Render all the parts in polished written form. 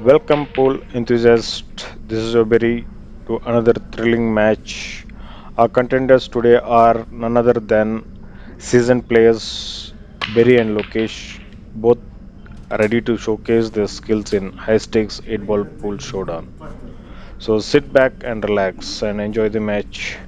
Welcome, pool enthusiasts. This is Oberi to another thrilling match. Our contenders today are none other than seasoned players Berry and Lokesh, both ready to showcase their skills in high stakes 8 ball pool showdown. So sit back and relax and enjoy the match.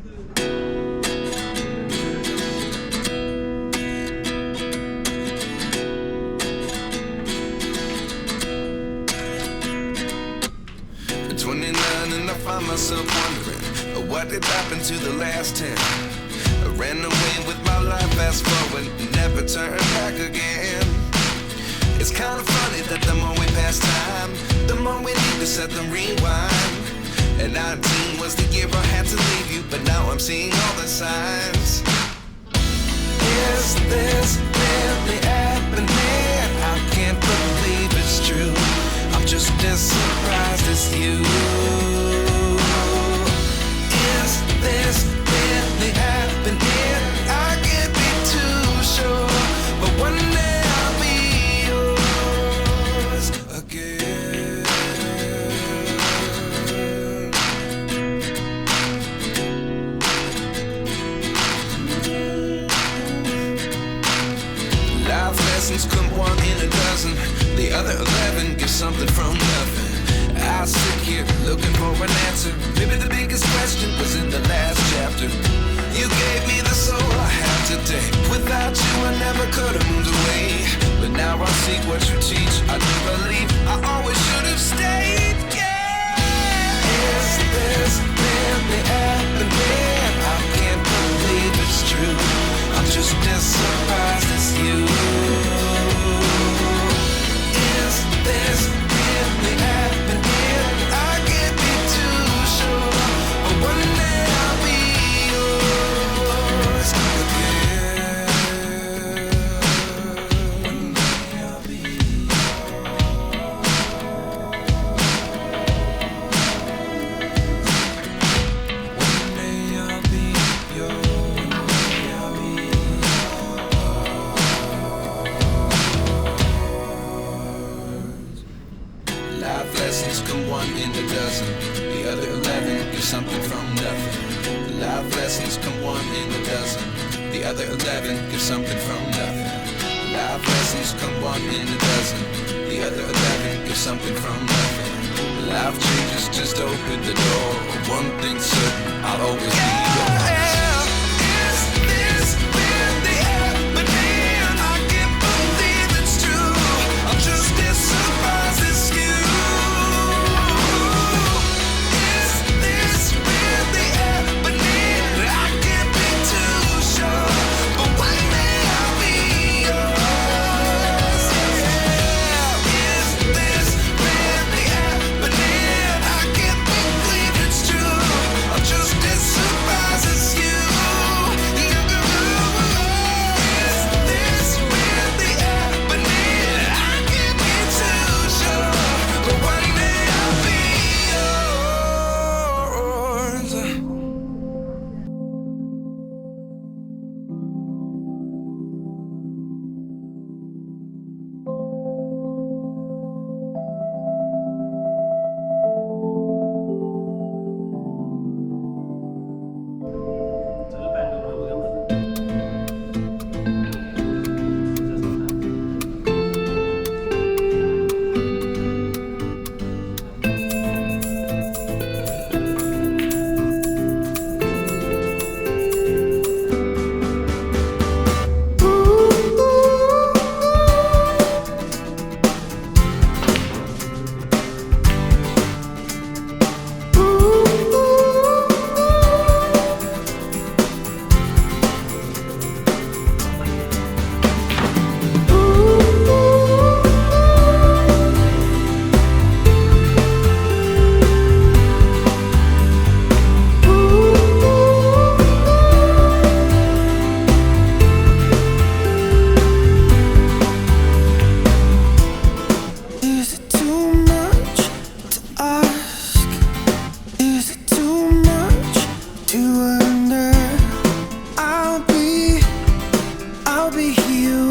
29 and I find myself wondering what did happen to the last 10. I ran away with my life, fast forward, never turn back again. It's kind of funny that the more we pass time, the more we need to set the rewind. And 19 was the year I had to leave you, but now I'm seeing all the signs. Is this really happening? I can't believe it's true. I'm just as surprised as you. Is this really happening? I can't be too sure, but one day I'll be yours again. Life lessons come one in a dozen. The other 11 give something from nothing. I sit here looking for an answer. Maybe the biggest question was in the last chapter. You gave me the soul I have today. Without you I never could have moved away. But now I see what you teach. I do believe I always should have stayed. Yeah. Is this really happening? I can't believe it's true. I'm just as surprised as you. Is this really happening? I can't be too sure, but one day I'll be yours again. One day I'll be One day I'll be yours. Life lessons come one in a dozen. The other 11 give something from nothing. Life lessons come one in a dozen. The other 11 give something from nothing. Life lessons come one in a dozen. The other 11 give something from nothing. Life changes just open the door. One thing's certain, I'll always be yours. Is this really happening? I can't believe it's true. I'm just as surprised as you. Is this really happening? I can't be too sure, but one day I'll be yours. Yeah. Is this really happening? I can't believe it's true. I'm just as surprised as you. Is this really happening? I can't be too sure, but one day I'll be yours. Is it too much to ask? Is it too much to wonder? I'll be here